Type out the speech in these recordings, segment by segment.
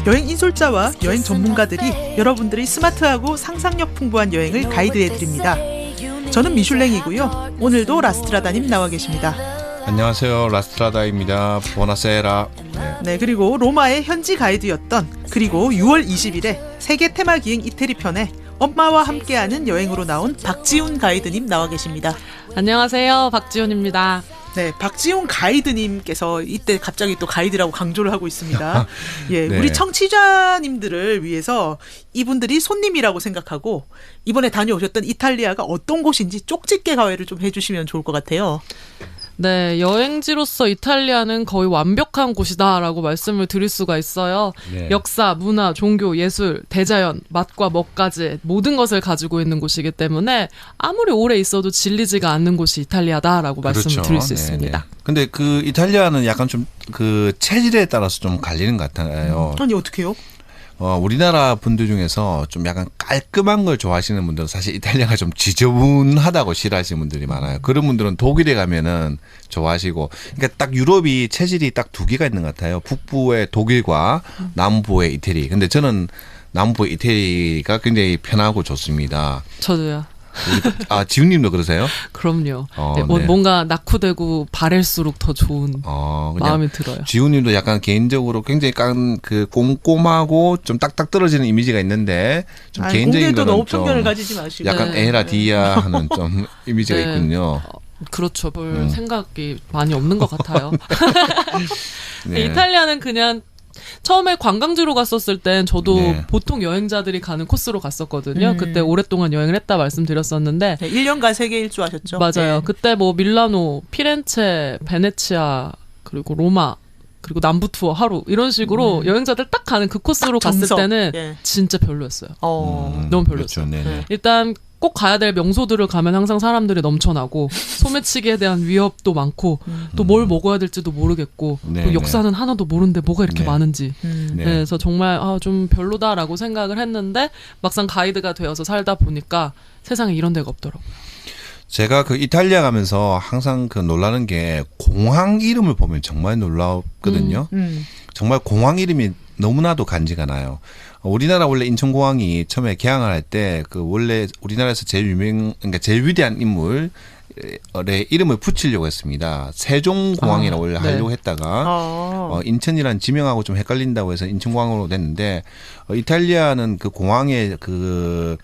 여행 인솔자와 여행 전문가들이 여러분들이 스마트하고 상상력 풍부한 여행을 가이드해드립니다. 저는 미슐랭이고요. 오늘도 라스트라다님 나와 계십니다. 안녕하세요. 라스트라다입니다. 보나세라. 네, 그리고 로마의 현지 가이드였던, 그리고 6월 20일에 세계 테마 기행 이태리 편에 엄마와 함께하는 여행으로 나온 박지훈 가이드님 나와 계십니다. 안녕하세요. 박지훈입니다. 네, 박지훈 가이드님께서 이때 갑자기 또 가이드라고 강조를 하고 있습니다. 예, 네. 우리 청취자님들을 위해서 이분들이 손님이라고 생각하고 이번에 다녀오셨던 이탈리아가 어떤 곳인지 쪽집게 가회를 좀 해주시면 좋을 것 같아요. 네, 여행지로서 이탈리아는 거의 완벽한 곳이다라고 말씀을 드릴 수가 있어요. 네. 역사, 문화, 종교, 예술, 대자연, 맛과 먹까지 모든 것을 가지고 있는 곳이기 때문에 아무리 오래 있어도 질리지가 않는 곳이 이탈리아다라고 말씀을 드릴 수 있습니다. 근데 그 이탈리아는 약간 좀 그 체질에 따라서 좀 갈리는 것 같아요. 아니, 어떡해요? 우리나라 분들 중에서 좀 약간 깔끔한 걸 좋아하시는 분들은 사실 이탈리아가 좀 지저분하다고 싫어하시는 분들이 많아요. 그런 분들은 독일에 가면은 좋아하시고, 그러니까 딱 유럽이 체질이 딱 두 개가 있는 것 같아요. 북부의 독일과 남부의 이태리. 근데 저는 남부의 이태리가 굉장히 편하고 좋습니다. 저도요. 지훈님도 그러세요? 그럼요. 네, 네. 뭔가 낙후되고 바랄수록 더 좋은 마음이 들어요. 지훈님도 약간 개인적으로 굉장히 그 꼼꼼하고 좀 딱딱 떨어지는 이미지가 있는데 좀 개인적인 거는 너무 편견을 가지지 마시고 약간 네. 에라 디아 하는 좀 이미지가 네. 있군요. 그렇죠. 별 생각이 많이 없는 것 같아요. 네. 이탈리아는 그냥 처음에 관광지로 갔었을 땐 저도 네. 보통 여행자들이 가는 코스로 갔었거든요. 그때 오랫동안 여행을 했다 말씀드렸었는데 네, 1년간 세계 일주 하셨죠? 맞아요. 네. 그때 뭐 밀라노, 피렌체, 베네치아, 그리고 로마, 그리고 남부 투어 하루 이런 식으로 여행자들 딱 가는 그 코스로 갔을 정석. 때는 예. 진짜 별로였어요. 너무 별로였어요. 그렇죠. 네네. 일단 꼭 가야 될 명소들을 가면 항상 사람들이 넘쳐나고 소매치기에 대한 위협도 많고 또 뭘 먹어야 될지도 모르겠고 네, 또 역사는 하나도 모르는데 뭐가 이렇게 네. 많은지 네. 그래서 정말 좀 별로다라고 생각을 했는데 막상 가이드가 되어서 살다 보니까 세상에 이런 데가 없더라고요. 제가 그 이탈리아 가면서 항상 그 놀라는 게 공항 이름을 보면 정말 놀랍거든요. 정말 공항 이름이 너무나도 간지가 나요. 우리나라 원래 인천공항이 처음에 개항을 할 때 그 원래 우리나라에서 그러니까 제일 위대한 인물의 이름을 붙이려고 했습니다. 세종공항이라고 원래 네. 하려고 했다가 인천이란 지명하고 좀 헷갈린다고 해서 인천공항으로 됐는데 이탈리아는 그 공항에 그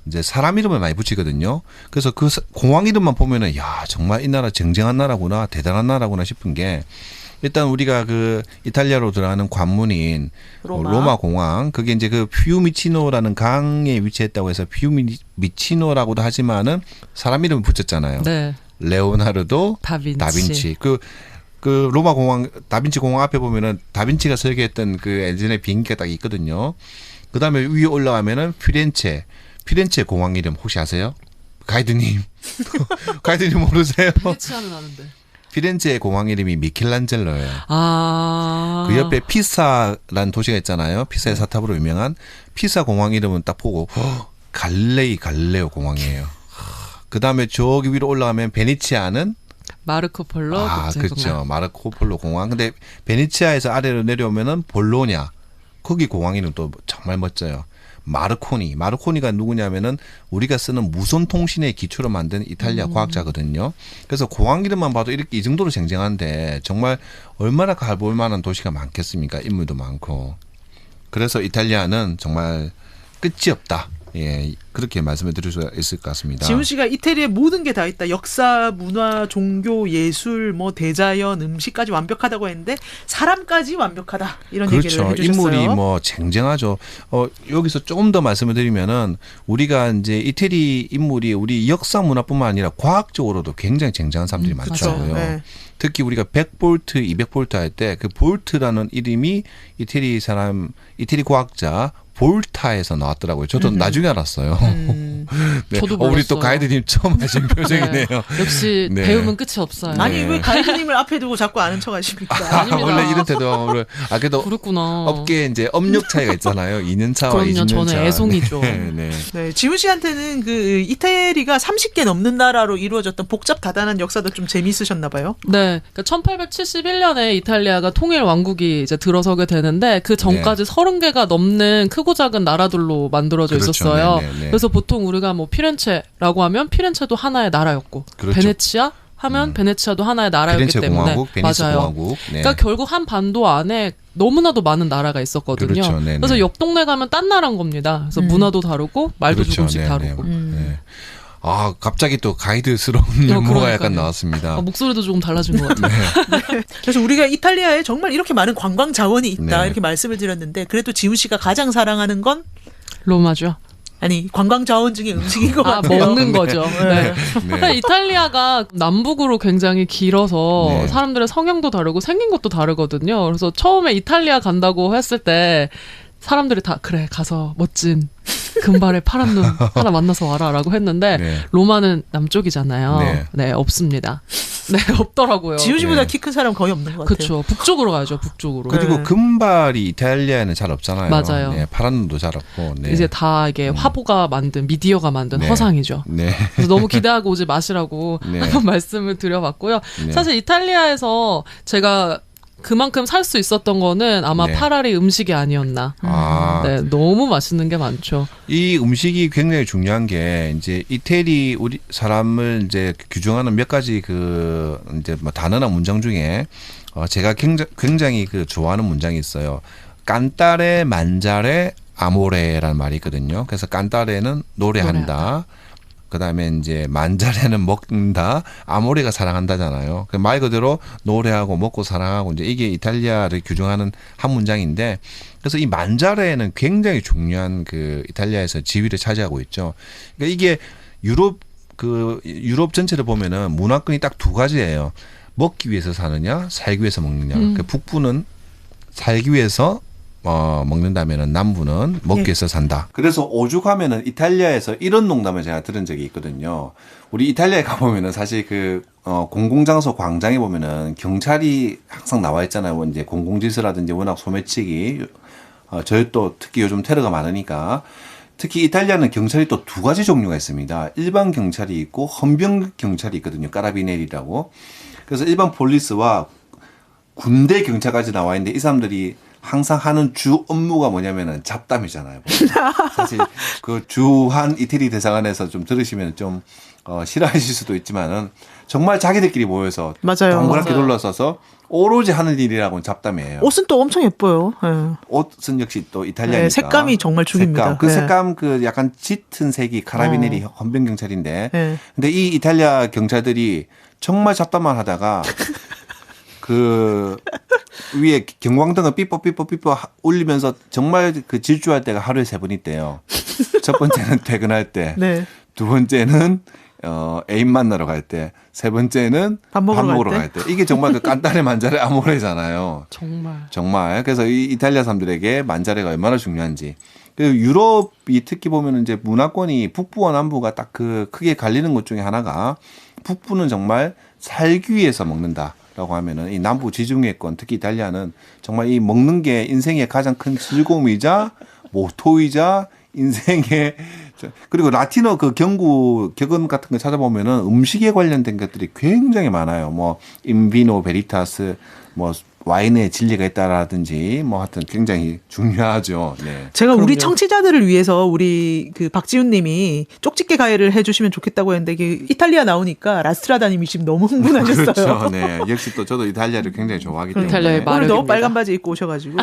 이제 사람 이름을 많이 붙이거든요. 그래서 그 공항 이름만 보면은 야 정말 이 나라 쟁쟁한 나라구나, 대단한 나라구나 싶은 게 일단 우리가 그 이탈리아로 들어가는 관문인 로마 공항, 그게 이제 그 피우미치노라는 강에 위치했다고 해서 피우미치노라고도 하지만은 사람 이름을 붙였잖아요. 네. 레오나르도 다빈치. 그 로마 공항 다빈치 공항 앞에 보면은 다빈치가 설계했던 그 예전에 비행기가 딱 있거든요. 그 다음에 위에 올라가면은 피렌체 공항 이름 혹시 아세요? 가이드님. 가이드님 모르세요? 베네치아는 아는데. 피렌체 공항 이름이 미켈란젤로예요. 그 옆에 피사라는 도시가 있잖아요. 피사의 사탑으로 유명한 피사 공항 이름은 딱 보고 갈레오 공항이에요. 그 다음에 저기 위로 올라가면 베네치아는 마르코 폴로 그렇죠. 마르코 폴로 공항. 근데 베네치아에서 아래로 내려오면은 볼로냐. 거기 공항 이름 또 정말 멋져요. 마르코니가 누구냐면은 우리가 쓰는 무선 통신의 기초로 만든 이탈리아 과학자거든요. 그래서 공항 이름만 봐도 이렇게 이 정도로 쟁쟁한데 정말 얼마나 가볼 만한 도시가 많겠습니까? 인물도 많고. 그래서 이탈리아는 정말 끝이 없다. 예, 그렇게 말씀을 드릴 수 있을 것 같습니다. 지훈 씨가 이태리에 모든 게 다 있다. 역사, 문화, 종교, 예술, 뭐 대자연, 음식까지 완벽하다고 했는데 사람까지 완벽하다. 이런 얘기를 해주셨어요. 인물이 뭐 쟁쟁하죠. 여기서 조금 더 말씀을 드리면은 우리가 이제 이태리 인물이 우리 역사 문화뿐만 아니라 과학적으로도 굉장히 쟁쟁한 사람들이 많더라고요. 네. 특히 우리가 100볼트, 200볼트 할 때 그 볼트라는 이름이 이태리 과학자 볼타에서 나왔더라고요. 저도 나중에 알았어요. 네. 저도 몰랐어요. 우리 또 가이드님 처음 하신 표정이네요. 역시 네. 배우면 끝이 없어요. 네. 아니 왜 가이드님을 앞에 두고 자꾸 아는 척 하십니까? 아닙니다. 원래 이런 태도 그래도 그렇구나. 업계 이제 업력 차이가 있잖아요. 2년 차와 그럼요. 20년 차. 저는 애송이죠. 네, 네. 네, 지훈 씨한테는 그 이태리가 30개 넘는 나라로 이루어졌던 복잡 다단한 역사도 좀 재미있으셨나 봐요. 네, 그러니까 1871년에 이탈리아가 통일 왕국이 이제 들어서게 되는데 그 전까지 30개가 넘는 크고 작은 나라들로 만들어져 그렇죠. 있었어요. 네, 네, 네. 그래서 보통 우리가 뭐 피렌체라고 하면 피렌체도 하나의 나라였고, 그렇죠. 베네치아 하면 베네치아도 하나의 나라였기 피렌체 때문에 공화국, 베니스 맞아요. 공화국. 네. 그러니까 결국 한 반도 안에 너무나도 많은 나라가 있었거든요. 그렇죠. 네네. 그래서 옆 동네 가면 딴 나라인 겁니다. 그래서 문화도 다르고 말도 그렇죠. 조금씩 네네. 다르고. 네. 아, 갑자기 또 가이드스러운 유머가 그러니까요. 약간 나왔습니다. 목소리도 조금 달라진 것 같아요. 그래서 우리가 이탈리아에 정말 이렇게 많은 관광 자원이 있다 네. 이렇게 말씀을 드렸는데 그래도 지훈 씨가 가장 사랑하는 건 로마죠. 아니 관광 자원 중에 음식인 것 아, 같아요. 먹는 거죠. 네. 네. 이탈리아가 남북으로 굉장히 길어서 네. 사람들의 성향도 다르고 생긴 것도 다르거든요. 그래서 처음에 이탈리아 간다고 했을 때 사람들이 다 그래 가서 멋진 금발의 파란 눈 하나 만나서 와라라고 했는데 네. 로마는 남쪽이잖아요. 네. 네, 없습니다. 네, 없더라고요. 지훈 씨보다 네. 키 큰 사람 거의 없는 것 같아요. 그렇죠. 북쪽으로 가야죠. 북쪽으로. 그리고 네. 금발이 이탈리아에는 잘 없잖아요. 맞아요. 네, 파란 눈도 잘 없고. 네. 이제 다 이게 화보가 만든 미디어가 만든 네. 허상이죠. 네. 그래서 너무 기대하고 오지 마시라고 네. 한번 말씀을 드려봤고요. 네. 사실 이탈리아에서 제가 그만큼 살 수 있었던 거는 아마 네. 파라리 음식이 아니었나. 아, 네, 너무 맛있는 게 많죠. 이 음식이 굉장히 중요한 게 이제 이태리 우리 사람을 이제 규정하는 몇 가지 그 이제 뭐 단어나 문장 중에 제가 굉장히 그 좋아하는 문장이 있어요. 깐따레 만자레 아모레라는 말이 있거든요. 그래서 깐따레는 노래한다. 그다음에 이제 만자레는 먹는다, 아모레가 사랑한다잖아요. 말 그대로 노래하고 먹고 사랑하고 이제 이게 이탈리아를 규정하는 한 문장인데, 그래서 이 만자레는 굉장히 중요한 그 이탈리아에서 지위를 차지하고 있죠. 그러니까 이게 유럽 전체를 보면은 문화권이 딱 두 가지예요. 먹기 위해서 사느냐, 살기 위해서 먹느냐. 그러니까 북부는 살기 위해서 먹는다면은 남부는 먹기 위해서 산다. 그래서 오죽하면은 이탈리아에서 이런 농담을 제가 들은 적이 있거든요. 우리 이탈리아에 가보면은 사실 공공장소 광장에 보면은 경찰이 항상 나와 있잖아요. 이제 공공질서라든지 워낙 소매치기, 저희 또 특히 요즘 테러가 많으니까 특히 이탈리아는 경찰이 또 두 가지 종류가 있습니다. 일반 경찰이 있고 헌병 경찰이 있거든요. 까라비네리라고. 그래서 일반 폴리스와 군대 경찰까지 나와 있는데 이 사람들이 항상 하는 주 업무가 뭐냐면은 잡담이잖아요. 사실 그 주한 이태리 대사관에서 좀 들으시면 좀 싫어하실 수도 있지만은 정말 자기들끼리 모여서 맞아요. 동그랗게 둘러서서 오로지 하는 일이라고는 잡담이에요. 옷은 또 엄청 예뻐요. 네. 옷은 역시 또 이탈리아니까 네, 색감이 정말 죽입니다. 색감 그 약간 짙은 색이 카라비네리 헌병 경찰인데, 네. 근데 이 이탈리아 경찰들이 정말 잡담만 하다가 그 위에 경광등을 삐뽀 울리면서 정말 그 질주할 때가 하루에 3번 있대요. 첫 번째는 퇴근할 때, 네. 두 번째는 애인 만나러 갈 때, 세 번째는 밥 먹으러 갈 때. 이게 정말 그 깐따레 만자레 아모레잖아요. 정말. 그래서 이 이탈리아 사람들에게 만자레가 얼마나 중요한지. 그리고 유럽이 특히 보면 이제 문화권이 북부와 남부가 딱 그 크게 갈리는 것 중에 하나가, 북부는 정말 살기 위해서 먹는다라고 하면은 이 남부 지중해권 특히 이탈리아는 정말 이 먹는 게 인생의 가장 큰 즐거움이자 모토이자 인생의, 그리고 라틴어 그 격언 같은 거 찾아보면은 음식에 관련된 것들이 굉장히 많아요. 뭐 인비노 베리타스, 뭐 와인에 진리가 있다라든지 뭐 하여튼 굉장히 중요하죠. 네. 제가 그럼요. 우리 청취자들을 위해서 우리 그 박지훈 님이 쪽집게 가해를 해주시면 좋겠다고 했는데 이게 이탈리아 나오니까 라스트라다님이 지금 너무 흥분하셨어요. 그렇죠. 네. 역시 또 저도 이탈리아를 굉장히 좋아하기 때문에. 이탈리아의 오늘도 마력입니다. 빨간 바지 입고 오셔가지고.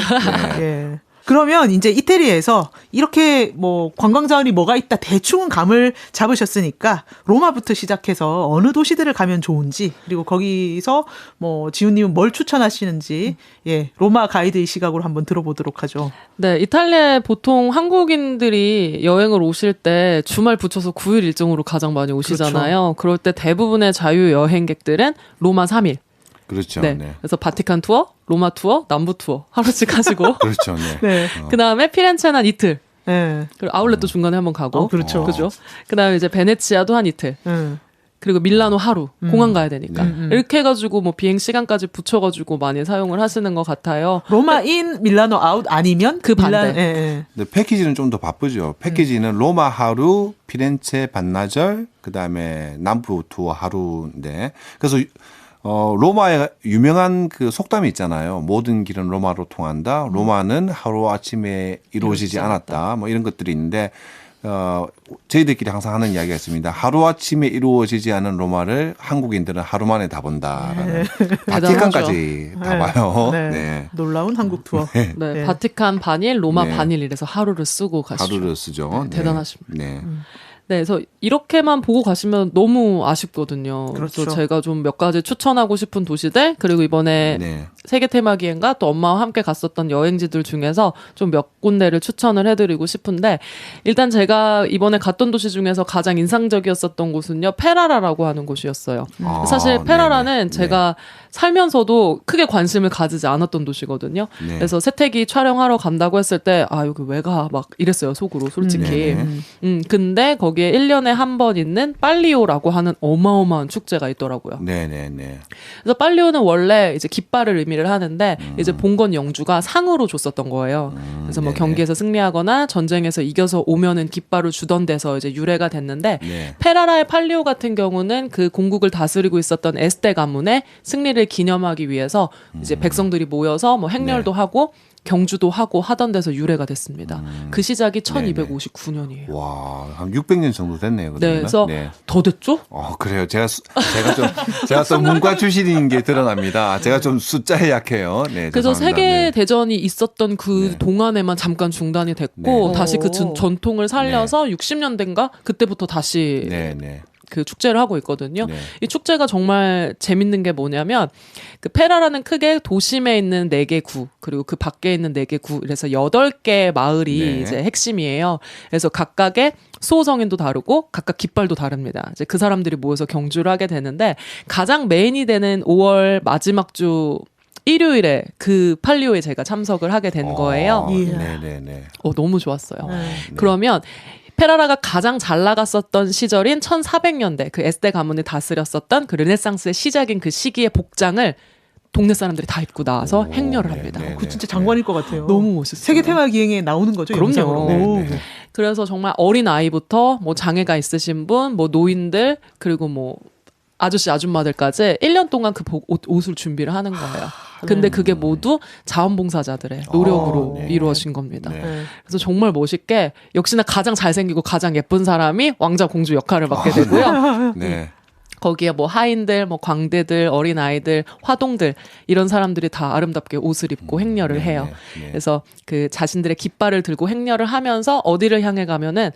네. 예. 그러면 이제 이태리에서 이렇게 뭐 관광 자원이 뭐가 있다 대충은 감을 잡으셨으니까 로마부터 시작해서 어느 도시들을 가면 좋은지, 그리고 거기서 뭐 지훈님은 뭘 추천하시는지, 예, 로마 가이드의 시각으로 한번 들어보도록 하죠. 네, 이탈리아에 보통 한국인들이 여행을 오실 때 주말 붙여서 9일 일정으로 가장 많이 오시잖아요. 그럴 때 대부분의 자유 여행객들은 로마 3일. 그렇죠. 네. 네. 그래서 바티칸 투어, 로마 투어, 남부 투어 하루씩 하시고 그렇죠. 네. 네. 그 다음에 피렌체는 이틀. 네. 그리고 아울렛도 중간에 한번 가고. 그렇죠. 그죠? 그다음에 이제 베네치아도 한 이틀. 그리고 밀라노 하루. 공항 가야 되니까. 이렇게 해가지고 뭐 비행 시간까지 붙여가지고 많이 사용을 하시는 것 같아요. 로마 인, 밀라노 아웃 아니면 그 반대. 근데 패키지는 좀 더 바쁘죠. 패키지는 로마 하루, 피렌체 반나절, 그다음에 남부 투어 하루인데 그래서 로마에 유명한 그 속담이 있잖아요. 모든 길은 로마로 통한다. 로마는 하루 아침에 이루어지지 않았다. 뭐 이런 것들이 있는데 저희들끼리 항상 하는 이야기가 있습니다. 하루아침에 이루어지지 않은 로마를 한국인들은 하루 만에 다 본다라는 바티칸까지 다 봐요. 네. 네. 놀라운 한국 투어. 네, 네. 바티칸 반일, 로마 네. 반일 이래서 하루를 쓰고 가시죠. 하루를 쓰죠. 네, 대단하십니다. 네. 네, 그래서 이렇게만 보고 가시면 너무 아쉽거든요. 그렇죠. 그래서 제가 좀 몇 가지 추천하고 싶은 도시들, 그리고 이번에 네. 세계 테마기행과 또 엄마와 함께 갔었던 여행지들 중에서 좀 몇 군데를 추천을 해드리고 싶은데, 일단 제가 이번에 갔던 도시 중에서 가장 인상적이었었던 곳은요, 페라라라고 하는 곳이었어요. 사실 페라라는 네네. 제가 살면서도 크게 관심을 가지지 않았던 도시거든요. 네. 그래서 세택이 촬영하러 간다고 했을 때, 아, 여기 왜 가? 막 이랬어요, 속으로, 솔직히. 근데 거기에 1년에 한 번 있는 빨리오라고 하는 어마어마한 축제가 있더라고요. 네네네. 그래서 빨리오는 원래 이제 깃발을 의미를 하는데 이제 봉건 영주가 상으로 줬었던 거예요. 그래서 뭐 네네. 경기에서 승리하거나 전쟁에서 이겨서 오면은 깃발을 주던 데서 이제 유래가 됐는데 네. 페라라의 팔리오 같은 경우는 그 공국을 다스리고 있었던 에스테 가문의 승리를 기념하기 위해서 이제 백성들이 모여서 뭐 행렬도 네. 하고 경주도 하고 하던 데서 유래가 됐습니다. 그 시작이 1259년이에요. 와, 한 600년 정도 됐네요. 네, 그러면. 그래서 더 됐죠? 그래요. 제가 또 문과 출신인 게 드러납니다. 제가 좀 숫자에 약해요. 네. 그래서 죄송합니다. 세계 네. 대전이 있었던 그 네. 동안에만 잠깐 중단이 됐고 네. 다시 그 오. 전통을 살려서 60년대인가 그때부터 다시 네, 네. 그 축제를 하고 있거든요. 네. 이 축제가 정말 재밌는 게 뭐냐면 그 페라라는 크게 도심에 있는 4개 구 그리고 그 밖에 있는 4개 구 그래서 8개 마을이 네. 이제 핵심이에요. 그래서 각각의 수호성인도 다르고 각각 깃발도 다릅니다. 이제 그 사람들이 모여서 경주를 하게 되는데 가장 메인이 되는 5월 마지막 주 일요일에 그 팔리오에 제가 참석을 하게 된 거예요. 예. 네네네. 너무 좋았어요. 네. 그러면 페라라가 가장 잘 나갔었던 시절인 1400년대 그 에스테 가문을 다스렸었던 그 르네상스의 시작인 그 시기의 복장을 동네 사람들이 다 입고 나와서 행렬을 합니다. 네, 그 진짜 장관일 것 같아요. 너무 멋있어요. 세계 테마 기행에 나오는 거죠. 그럼요. 영상으로. 네, 오. 네. 그래서 정말 어린 아이부터 뭐 장애가 있으신 분, 뭐 노인들 그리고 뭐 아저씨 아줌마들까지 1년 동안 그 옷을 준비를 하는 거예요. 근데 그게 모두 자원봉사자들의 노력으로 네. 이루어진 겁니다. 네. 네. 그래서 정말 멋있게 역시나 가장 잘생기고 가장 예쁜 사람이 왕자 공주 역할을 맡게 되고요. 네. 거기에 뭐 하인들, 뭐 광대들, 어린 아이들, 화동들 이런 사람들이 다 아름답게 옷을 입고 행렬을 네, 해요. 네, 네. 그래서 그 자신들의 깃발을 들고 행렬을 하면서 어디를 향해 가면은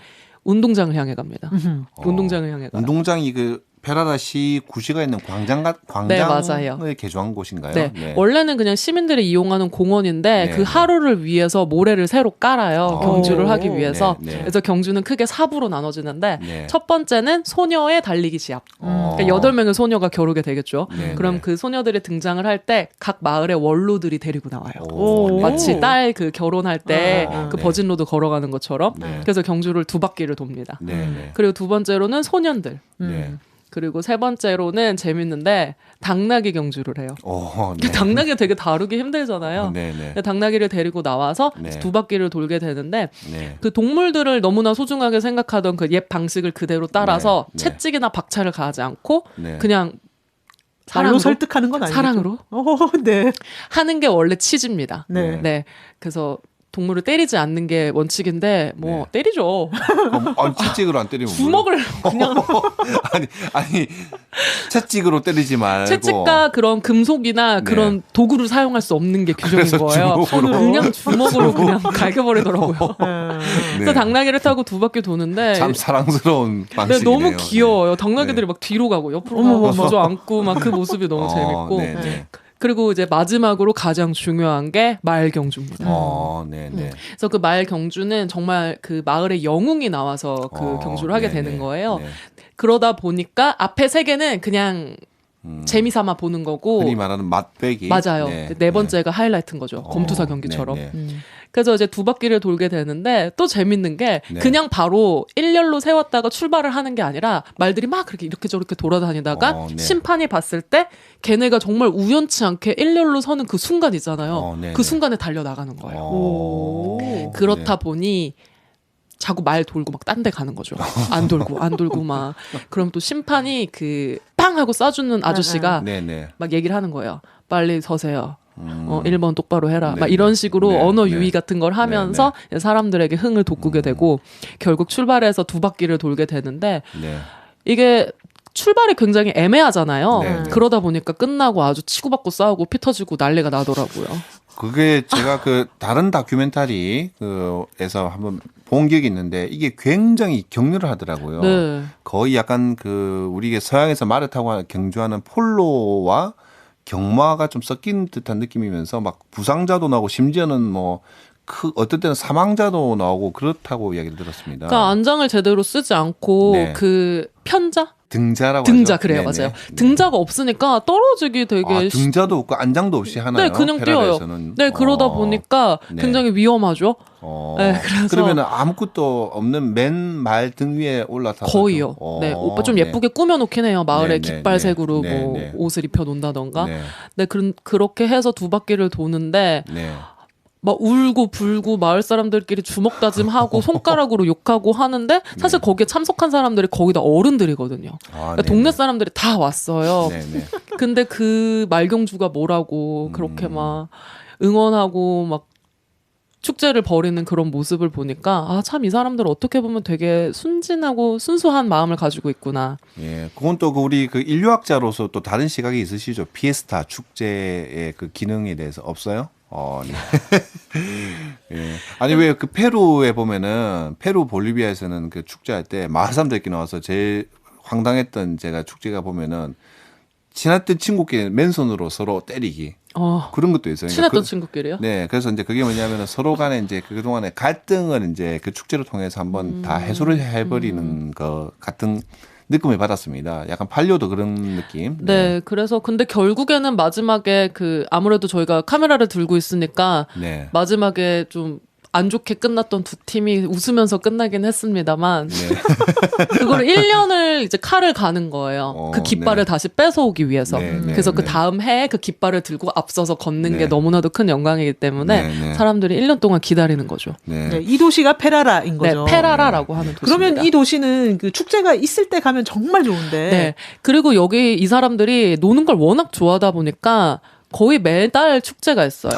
운동장을 향해 갑니다. 운동장을 향해 가요. 운동장이 그 페라라시 구시가 있는 네, 맞아요. 광장을 개조한 곳인가요? 네. 원래는 그냥 시민들이 이용하는 공원인데 네, 그 네. 하루를 위해서 모래를 새로 깔아요. 경주를 하기 위해서. 네, 네. 그래서 경주는 크게 4부로 나눠지는데 네. 첫 번째는 소녀의 달리기 시합. 그러니까 8명의 소녀가 겨루게 되겠죠. 네, 그럼 네. 그 소녀들이 등장을 할 때 각 마을의 원로들이 데리고 나와요. 오, 마치 딸 그 결혼할 때 그 네. 버진로드 걸어가는 것처럼. 네. 그래서 경주를 2바퀴를 돕니다. 네, 네. 그리고 두 번째로는 소년들. 네. 그리고 세 번째로는 재밌는데 당나귀 경주를 해요. 네. 당나귀가 되게 다루기 힘들잖아요. 네, 네. 근데 당나귀를 데리고 나와서 네. 2바퀴를 돌게 되는데 네. 그 동물들을 너무나 소중하게 생각하던 그 옛 방식을 그대로 따라서 네. 네. 채찍이나 박차를 가하지 않고 네. 그냥 말로 사랑으로 설득하는 건 아니죠. 사랑으로 네. 하는 게 원래 치즈입니다. 네. 네. 그래서 동물을 때리지 않는 게 원칙인데 뭐 네. 때리죠. 그럼 채찍으로 안 때리면 주먹을 그냥 아니 채찍으로 때리지 말고 채찍과 그런 금속이나 네. 그런 도구를 사용할 수 없는 게 규정인 그래서 거예요. 주먹으로. 그냥 주먹으로 그냥 갈겨버리더라고요. 네. 그래서 당나귀를 타고 2바퀴 도는데 참 사랑스러운 네, 방식이네요. 너무 귀여워요. 당나귀들이 네. 막 뒤로 가고 옆으로 어머머머. 가고 주저앉고 막 그 모습이 너무 재밌고 네, 네. 그리고 이제 마지막으로 가장 중요한 게 마을 경주입니다. 네, 네. 그래서 그 마을 경주는 정말 그 마을의 영웅이 나와서 그 경주를 하게 네, 되는 네. 거예요. 네. 그러다 보니까 앞에 3개는 그냥 재미삼아 보는 거고. 흔히 말하는 맛배기. 맞아요. 네. 네 번째가 하이라이트인 거죠. 검투사 경기처럼. 네, 네. 그래서 이제 두 바퀴를 돌게 되는데 또 재밌는 게 네. 그냥 바로 일렬로 세웠다가 출발을 하는 게 아니라 말들이 막 그렇게 이렇게 저렇게 돌아다니다가 네. 심판이 봤을 때 걔네가 정말 우연치 않게 일렬로 서는 그 순간 있잖아요. 네, 그 네. 순간에 달려나가는 거예요. 오. 그렇다 네. 보니 자꾸 말 돌고 막 딴 데 가는 거죠. 안 돌고 막. 그럼 또 심판이 그 빵 하고 쏴주는 아저씨가 네, 네. 막 얘기를 하는 거예요. 빨리 서세요. 1번 똑바로 해라. 네, 막 이런 네. 식으로 네, 언어 네. 유희 같은 걸 하면서 사람들에게 흥을 돋구게 되고 결국 출발해서 두 바퀴를 돌게 되는데 네. 이게 출발이 굉장히 애매하잖아요. 네, 네. 그러다 보니까 끝나고 아주 치고받고 싸우고 피 터지고 난리가 나더라고요. 그게 제가 그 다른 다큐멘터리 그에서 한번 본 기억이 있는데 이게 굉장히 격려를 하더라고요. 네. 거의 약간 그 우리 서양에서 말을 타고 경주하는 폴로와 경마가 좀 섞인 듯한 느낌이면서 막 부상자도 나오고 심지어는 뭐 어떨 때는 사망자도 나오고 그렇다고 이야기를 들었습니다. 그러니까 안장을 제대로 쓰지 않고 네. 그 편자? 등자라고 등자 하죠. 그래요. 네네. 맞아요. 네. 등자가 없으니까 떨어지기 되게 등자도 없고 안장도 없이 하나요? 네, 그냥 뛰어요. 페라리에서는? 네, 그러다 보니까 네. 굉장히 위험하죠. 네, 그래서 그러면 아무것도 없는 맨 말 등 위에 올라타서 거의요. 네, 오빠 좀 예쁘게 꾸며놓긴 해요. 마을에 네, 네, 깃발색으로 네, 뭐 네. 옷을 입혀 놓는다던가. 네, 네, 그렇게 해서 두 바퀴를 도는데 네. 막 울고 불고 마을 사람들끼리 주먹 다짐하고 손가락으로 욕하고 하는데 사실 거기에 참석한 사람들이 거의 다 어른들이거든요. 그러니까 동네 사람들이 다 왔어요. 네, 네. 근데 그 말경주가 뭐라고 그렇게 막 응원하고 막 축제를 벌이는 그런 모습을 보니까 아, 참 이 사람들 어떻게 보면 되게 순진하고 순수한 마음을 가지고 있구나. 예, 그건 또 우리 그 인류학자로서 또 다른 시각이 있으시죠? 피에스타 축제의 그 기능에 대해서 없어요? 네. 예. 아니 왜 그 페루에 보면은 페루 볼리비아에서는 그 축제할 때 마을 사람들끼리 나와서 제일 황당했던 제가 축제가 보면은 친했던 친구끼리 맨손으로 서로 때리기. 그런 것도 있어요. 친했던 친구끼리요? 네, 그래서 이제 그게 뭐냐면은 서로 간에 이제 그동안의 갈등을 이제 그 축제를 통해서 한번 다 해소를 해버리는 것 같은 느낌을 받았습니다. 약간 반려도 그런 느낌. 네, 그래서 근데 결국에는 마지막에 그 아무래도 저희가 카메라를 들고 있으니까 네. 마지막에 좀 안 좋게 끝났던 두 팀이 웃으면서 끝나긴 했습니다만 네. 그걸 1년을 이제 칼을 가는 거예요. 그 깃발을 네. 다시 뺏어오기 위해서. 네, 네, 그래서 그 네. 다음 해에 그 깃발을 들고 앞서서 걷는 네. 게 너무나도 큰 영광이기 때문에 네, 네. 사람들이 1년 동안 기다리는 거죠. 네. 네, 이 도시가 페라라인 네, 거죠. 페라라라고 하는 도시입니다. 그러면 이 도시는 그 축제가 있을 때 가면 정말 좋은데. 네. 그리고 여기 이 사람들이 노는 걸 워낙 좋아하다 보니까 거의 매달 축제가 있어요.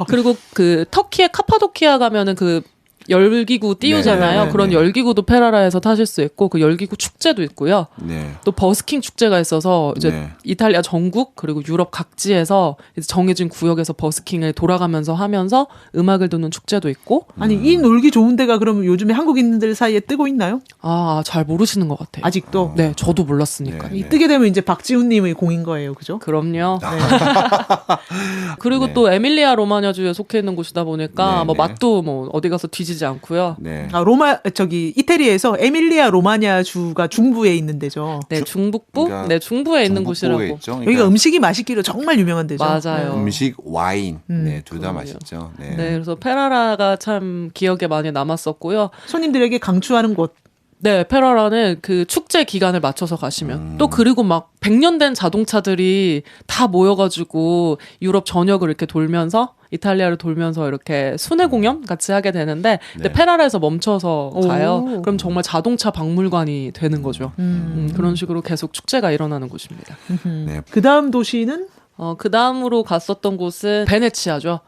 그리고 그 터키의 카파도키아 가면은 그 열기구 띄우잖아요. 네, 그런 네. 열기구도 페라라에서 타실 수 있고 그 열기구 축제도 있고요. 네. 또 버스킹 축제가 있어서 이제 네. 이탈리아 전국 그리고 유럽 각지에서 이제 정해진 구역에서 버스킹을 돌아가면서 하면서 음악을 듣는 축제도 있고. 아니 이 놀기 좋은 데가 그러면 요즘에 한국인들 사이에 뜨고 있나요? 아, 잘 모르시는 것 같아요. 아직도. 네, 저도 몰랐으니까. 네. 이 뜨게 되면 이제 박지훈님의 공인 거예요, 그죠? 그럼요. 네. 그리고 네. 또 에밀리아 로마냐주에 속해 있는 곳이다 보니까 네, 뭐 네. 맛도 뭐 어디 가서 뒤지지 않고요. 네. 이태리에서 에밀리아 로마냐 주가 중부에 있는 데죠. 네, 중북부? 그러니까 네, 중부에 있는 중북부에 곳이라고. 있죠. 여기가 그러니까 음식이 맛있기로 정말 유명한 데죠. 맞아요. 음식, 와인, 네, 둘 다 그럼요. 맛있죠. 네. 네, 그래서 페라라가 참 기억에 많이 남았었고요. 손님들에게 강추하는 곳. 네, 페라라는 그 축제 기간을 맞춰서 가시면 또 그리고 막 100년 된 자동차들이 다 모여가지고 유럽 전역을 이렇게 돌면서 이탈리아를 돌면서 이렇게 순회 공연 같이 하게 되는데 근데 네. 페라라에서 멈춰서 가요. 오. 그럼 정말 자동차 박물관이 되는 거죠. 그런 식으로 계속 축제가 일어나는 곳입니다. 네. 그 다음 도시는 그 다음으로 갔었던 곳은 베네치아죠.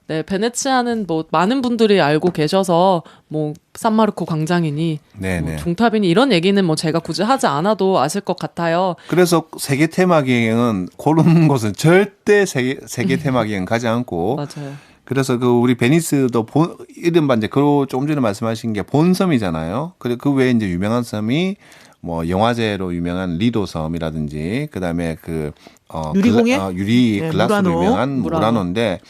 네, 베네치아는 뭐 많은 분들이 알고 계셔서 뭐 산마르코 광장이니 네, 뭐 네. 종탑이니 이런 얘기는 뭐 제가 굳이 하지 않아도 아실 것 같아요. 그래서 세계 테마 기행은 그런 곳은 절대 세계 테마 기행 가지 않고 맞아요. 그래서 그 우리 베니스도 이른바 이제 그 조금 전에 말씀하신 게 본섬이잖아요. 그리고 그 외에 이제 유명한 섬이 뭐 영화제로 유명한 리도 섬이라든지 그다음에 유리공예? 유리 네, 글라스로 무라노. 유명한 무라노인데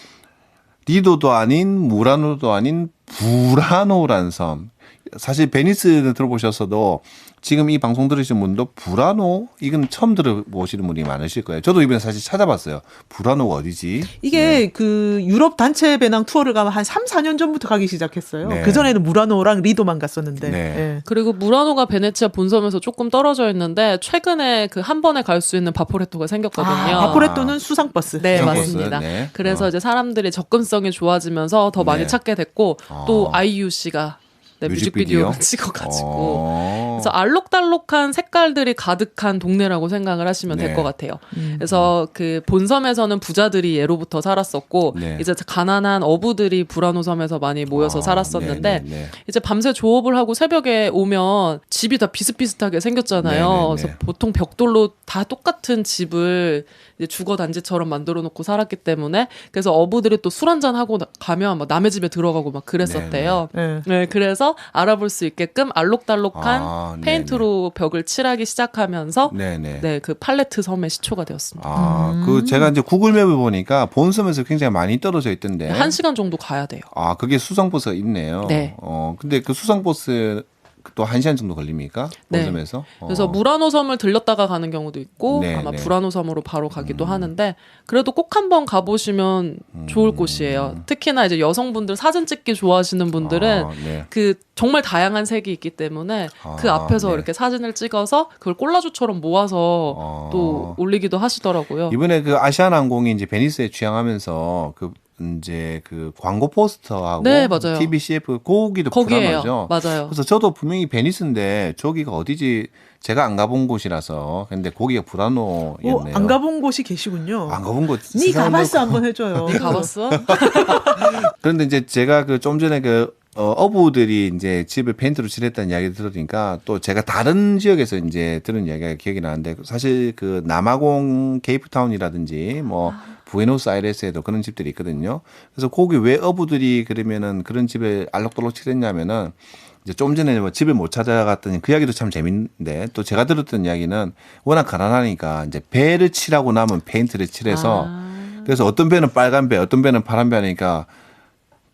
리도도 아닌 무라노도 아닌 부라노라는 섬. 사실 베니스는 들어보셨어도 지금 이 방송 들으시는 분도 부라노 이건 처음 들어보시는 분이 많으실 거예요. 저도 이번에 사실 찾아봤어요. 부라노가 어디지? 이게 그 유럽 단체 배낭 투어를 가면 한 3, 4년 전부터 가기 시작했어요. 네. 그전에는 무라노랑 리도만 갔었는데. 네. 예. 그리고 무라노가 베네치아 본섬에서 조금 떨어져 있는데 최근에 그 한 번에 갈 수 있는 바포레토가 생겼거든요. 바포레토는 수상버스. 네, 수상버스. 맞습니다. 네. 그래서 이제 사람들이 접근성이 좋아지면서 더 많이 네. 찾게 됐고 또 어. 아이유 씨가 네, 뮤직비디오 찍어가지고 그래서 알록달록한 색깔들이 가득한 동네라고 생각을 하시면 될 네. 것 같아요. 그래서 그 본섬에서는 부자들이 예로부터 살았었고 네. 이제 가난한 어부들이 부라노 섬에서 많이 모여서 살았었는데 네, 네, 네. 이제 밤새 조업을 하고 새벽에 오면 집이 다 비슷비슷하게 생겼잖아요. 네, 네, 네. 그래서 보통 벽돌로 다 똑같은 집을 이제 주거 단지처럼 만들어 놓고 살았기 때문에 그래서 어부들이 또 술 한잔 하고 가면 막 남의 집에 들어가고 막 그랬었대요. 네. 네, 그래서 알아볼 수 있게끔 알록달록한 네, 페인트로 벽을 칠하기 시작하면서 네네. 네, 그 팔레트 섬의 시초가 되었습니다. 그 제가 이제 구글맵을 보니까 본섬에서 굉장히 많이 떨어져 있던데. 1시간 정도 가야 돼요. 그게 수상버스가 있네요. 네. 근데 그 수상버스 또 1시간 정도 걸립니까? 네. 본섬에서? 그래서 무라노 섬을 들렸다가 가는 경우도 있고 네, 아마 네. 부라노 섬으로 바로 가기도 하는데 그래도 꼭 한번 가보시면 좋을 곳이에요. 특히나 이제 여성분들 사진 찍기 좋아하시는 분들은 네. 그 정말 다양한 색이 있기 때문에 그 앞에서 네. 이렇게 사진을 찍어서 그걸 콜라주처럼 모아서 또 올리기도 하시더라고요. 이번에 그 아시아나항공이 이제 베니스에 취항하면서 그 이제 그 광고 포스터하고 네, 맞아요. TV CF 거기도 거기에요. 불안하죠. 맞아요. 그래서 저도 분명히 베니스인데 저기가 어디지 제가 안 가본 곳이라서 근데 거기가 불안호였네요. 안 가본 곳이 계시군요. 안 가본 곳. 니 가봤어 한번 해줘요. 네, 가봤어? 그런데 이제 제가 그 좀 전에 그 어부들이 이제 집을 페인트로 칠했다는 이야기를 들으니까 또 제가 다른 지역에서 이제 들은 이야기가 기억이 나는데 사실 그 남아공 케이프타운이라든지 뭐 부에노스아이레스에도 그런 집들이 있거든요. 그래서 거기 왜 어부들이 그러면은 그런 집에 알록달록 칠했냐면은 이제 좀 전에 뭐 집을 못 찾아갔더니 그 이야기도 참 재밌는데 또 제가 들었던 이야기는 워낙 가난하니까 이제 배를 칠하고 남은 페인트를 칠해서 그래서 어떤 배는 빨간 배, 어떤 배는 파란 배 하니까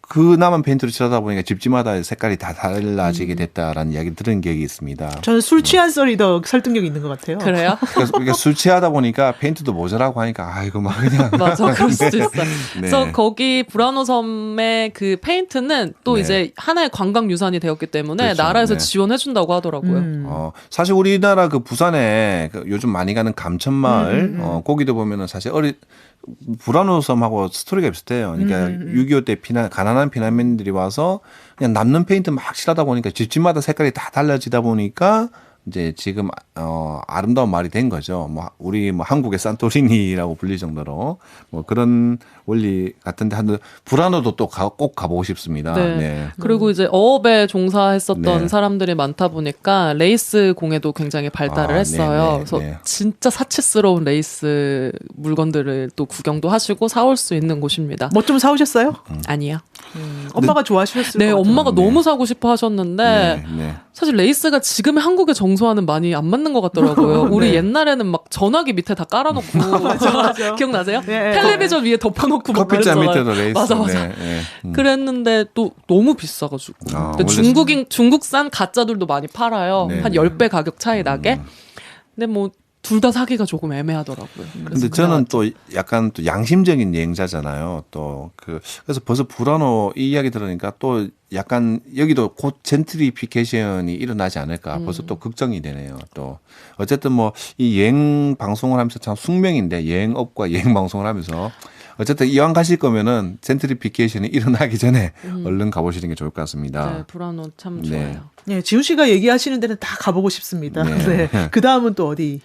그 남은 페인트를 칠하다 보니까 집집마다 색깔이 다 달라지게 됐다라는 이야기 들은 기억이 있습니다. 저는 술 취한 썰이 더 설득력이 있는 것 같아요. 그래요? 그래서 그러니까 술 취하다 보니까 페인트도 모자라고 하니까 아이고 막 그냥 맞아, 그럴 수도 있어. 네. 그래서 거기 브라노 섬의 그 페인트는 또 네. 이제 하나의 관광 유산이 되었기 때문에 그렇죠. 나라에서 네. 지원해준다고 하더라고요. 사실 우리나라 그 부산에 그 요즘 많이 가는 감천마을 거기도 보면은 사실 불안호 섬하고 스토리가 비슷해요. 그러니까 6.25 때 가난한 피난민들이 와서 그냥 남는 페인트 막 칠하다 보니까 집집마다 색깔이 다 달라지다 보니까 이제 지금 아름다운 말이 된 거죠. 뭐 우리 뭐 한국의 산토리니라고 불릴 정도로 뭐 그런 원리 같은데 한 불안호도 또 꼭 가보고 싶습니다. 네. 네. 그리고 이제 어업에 종사했었던 네. 사람들이 많다 보니까 레이스 공예도 굉장히 발달을 했어요. 네. 그래서 네. 진짜 사치스러운 레이스 물건들을 또 구경도 하시고 사올 수 있는 곳입니다. 뭐 좀 사오셨어요? 아니요. 엄마가 좋아하셨을 네, 것 같아요. 엄마가 너무 사고 싶어 하셨는데 네. 네. 사실 레이스가 지금의 한국의 정서와는 많이 안 맞는 것 같더라고요. 우리 네. 옛날에는 막 전화기 밑에 다 깔아놓고 맞아. 기억나세요? 네. 텔레비전 위에 덮어놓고 막 커피잔 그랬잖아요. 밑에도 레이스. 맞아, 맞아. 네. 네. 그랬는데 또 너무 비싸가지고. 근데 원래 중국산 가짜들도 많이 팔아요. 네, 한 네. 10배 가격 차이 나게. 근데 뭐 둘 다 사기가 조금 애매하더라고요. 근데 저는 또 약간 또 양심적인 여행자잖아요. 또 그래서 벌써 불안호 이 이야기 들으니까 또 약간 여기도 곧 젠트리피케이션이 일어나지 않을까 벌써 또 걱정이 되네요. 또 어쨌든 뭐 이 여행 방송을 하면서 참 숙명인데 여행업과 여행 방송을 하면서 어쨌든 이왕 가실 거면은 젠트리피케이션이 일어나기 전에 얼른 가보시는 게 좋을 것 같습니다. 네, 불안호 참 네. 좋아요. 네, 지훈 씨가 얘기하시는 데는 다 가보고 싶습니다. 네. 네. 그 다음은 또 어디?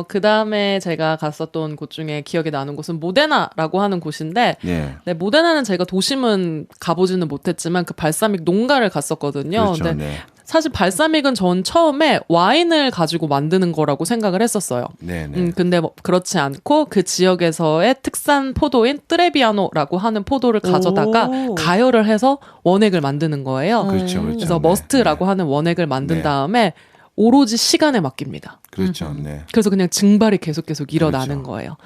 그 다음에 제가 갔었던 곳 중에 기억에 나는 곳은 모데나라고 하는 곳인데, 네. 네, 모데나는 제가 도심은 가보지는 못했지만 그 발사믹 농가를 갔었거든요. 그렇죠. 근데 네. 사실 발사믹은 전 처음에 와인을 가지고 만드는 거라고 생각을 했었어요. 네. 네. 근데 뭐 그렇지 않고 그 지역에서의 특산 포도인 트레비아노라고 하는 포도를 가져다가 오. 가열을 해서 원액을 만드는 거예요. 그렇죠. 그렇죠. 그래서 네. 머스트라고 하는 원액을 만든 네. 다음에 오로지 시간에 맡깁니다. 그렇죠. 네. 그래서 그냥 증발이 계속 일어나는 그렇죠. 거예요.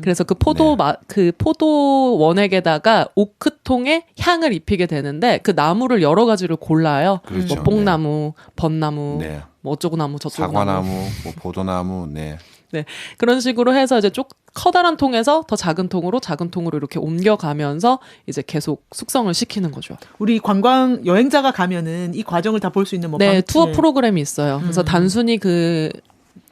그래서 그 포도 원액에다가 오크통에 향을 입히게 되는데 그 나무를 여러 가지를 골라요. 그렇죠. 뭐 뽕나무, 벚나무, 네. 뭐 어쩌고 나무, 저쩌고 사과나무, 나무. 뭐 포도나무, 네. 네. 그런 식으로 해서 이제 커다란 통에서 더 작은 통으로 이렇게 옮겨가면서 이제 계속 숙성을 시키는 거죠. 우리 관광 여행자가 가면은 이 과정을 다 볼 수 있는 뭐 네, 방- 투어 네. 프로그램이 있어요. 그래서 단순히 그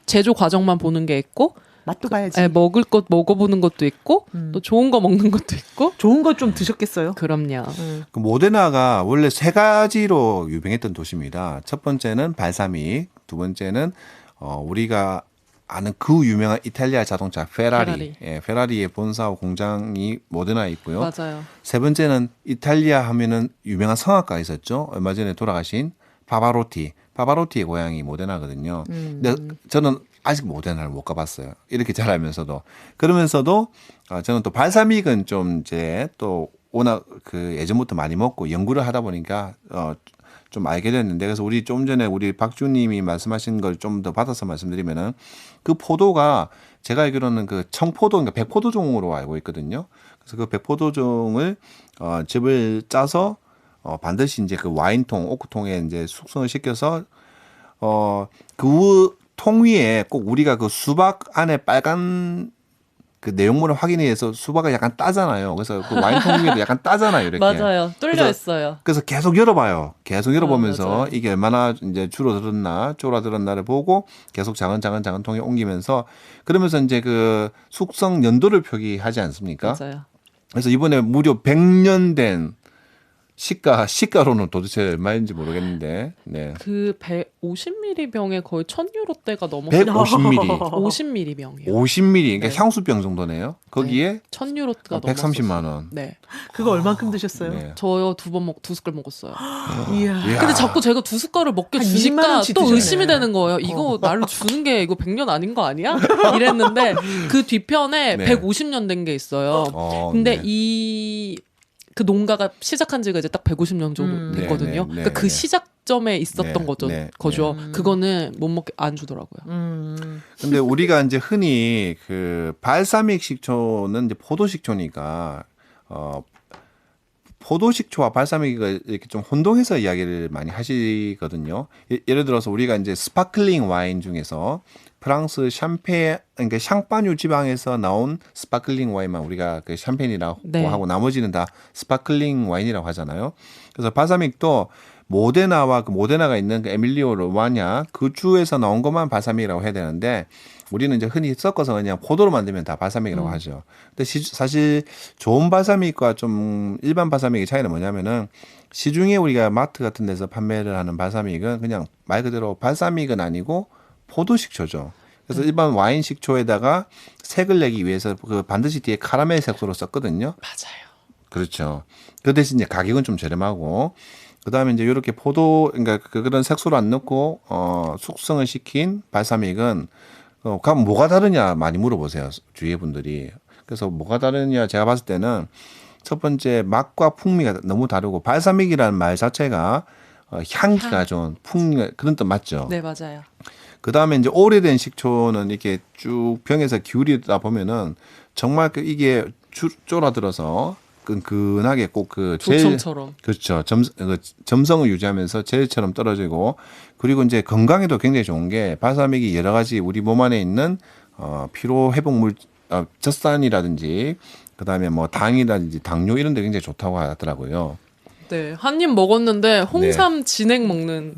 제조 과정만 보는 게 있고, 맛도 봐야지. 네, 먹을 것 먹어보는 것도 있고, 또 좋은 거 먹는 것도 있고. 좋은 거 좀 드셨겠어요? 그럼요. 그 모데나가 원래 세 가지로 유명했던 도시입니다. 첫 번째는 발사믹, 두 번째는 우리가 아는 그 유명한 이탈리아 자동차 페라리. 예, 페라리의 본사와 공장이 모데나에 있고요. 맞아요. 세 번째는 이탈리아 하면은 유명한 성악가 있었죠. 얼마 전에 돌아가신 파바로티의 고향이 모데나거든요. 근데 저는 아직 모데나를 못 가봤어요. 이렇게 잘 알면서도. 그러면서도 저는 또 발사믹은 좀 이제 또 워낙 그 예전부터 많이 먹고 연구를 하다 보니까 좀 알게 됐는데, 그래서 우리 좀 전에 우리 박주님이 말씀하신 걸 좀 더 받아서 말씀드리면은 그 포도가 제가 알기로는 그 청포도, 그러니까 백포도종으로 알고 있거든요. 그래서 그 백포도종을 즙을 짜서 반드시 이제 그 와인통, 오크통에 이제 숙성을 시켜서 그 통 위에 꼭 우리가 그 수박 안에 빨간 그 내용물을 확인해 위해서 수박을 약간 따잖아요. 그래서 그 와인통 위에도 약간 따잖아요. 이렇게. 맞아요. 뚫려 그래서- 있어요. 그래서 계속 열어봐요. 계속 열어보면서 맞아요. 이게 얼마나 이제 줄어들었나, 쪼라들었나를 보고 계속 작은 통에 옮기면서, 그러면서 이제 그 숙성 연도를 표기하지 않습니까? 맞아요. 그래서 이번에 무려 100년 된 시가로는 도대체 얼마인지 모르겠는데, 네. 그 150ml 병에 거의 1,000유로대가 넘었어요. 150ml. 50ml 병이요. 50ml, 그러니까 네. 향수병 정도네요. 거기에 1,000유로대가 넘었어요. 130만 원. 네. 그거 얼만큼 드셨어요? 네. 저요 두 숟갈 먹었어요. 이야. 이야. 근데 자꾸 제가 두 숟갈을 먹게 한 20만 주니까 원치 또 드셨네. 의심이 되는 거예요. 이거 나를 주는 게 이거 100년 아닌 거 아니야? 이랬는데 그 뒤편에 네. 150년 된 게 있어요. 근데 네. 그 농가가 시작한 지가 이제 딱 150년 정도 됐거든요. 네, 네, 그러니까 그 네. 시작점에 있었던 네, 거죠. 네, 그거는 못 먹게 안 주더라고요. 근데 우리가 이제 흔히 그 발사믹 식초는 이제 포도 식초니까 포도 식초와 발사믹을 이렇게 좀 혼동해서 이야기를 많이 하시거든요. 예를 들어서 우리가 이제 스파클링 와인 중에서 프랑스 그러니까 샹파뉴 지방에서 나온 스파클링 와인만 우리가 그 샴페인이라고 네. 하고 나머지는 다 스파클링 와인이라고 하잖아요. 그래서 발사믹도 모데나가 있는 그 에밀리오 로마냐 그 주에서 나온 것만 발사믹이라고 해야 되는데, 우리는 이제 흔히 섞어서 그냥 포도로 만들면 다 발사믹이라고 하죠. 근데 사실 좋은 발사믹과 좀 일반 발사믹의 차이는 뭐냐면은, 시중에 우리가 마트 같은 데서 판매를 하는 발사믹은 그냥 말 그대로 발사믹은 아니고 포도 식초죠. 그래서 일반 와인 식초에다가 색을 내기 위해서 그 반드시 뒤에 카라멜 색소로 썼거든요. 맞아요. 그렇죠. 그 대신 이제 가격은 좀 저렴하고, 그다음에 이제 이렇게 그러니까 그런 색소를 안 넣고 숙성을 시킨 발사믹은 그럼 뭐가 다르냐 많이 물어보세요, 주위의 분들이. 그래서 뭐가 다르냐 제가 봤을 때는 첫 번째 맛과 풍미가 너무 다르고, 발사믹이라는 말 자체가 향기가 좋은 풍미 그런 뜻 맞죠? 네, 맞아요. 그다음에 이제 오래된 식초는 이렇게 쭉 병에서 기울이다 보면은 정말 이게 쫄아들어서 끈끈하게 꼭 그 조청처럼. 그렇죠. 점성을 유지하면서 젤처럼 떨어지고, 그리고 이제 건강에도 굉장히 좋은 게 발사믹이 여러 가지 우리 몸 안에 있는 피로 회복물 젖산이라든지 그다음에 뭐 당이라든지 당뇨 이런 데 굉장히 좋다고 하더라고요. 네, 한 입 먹었는데 홍삼 진액 먹는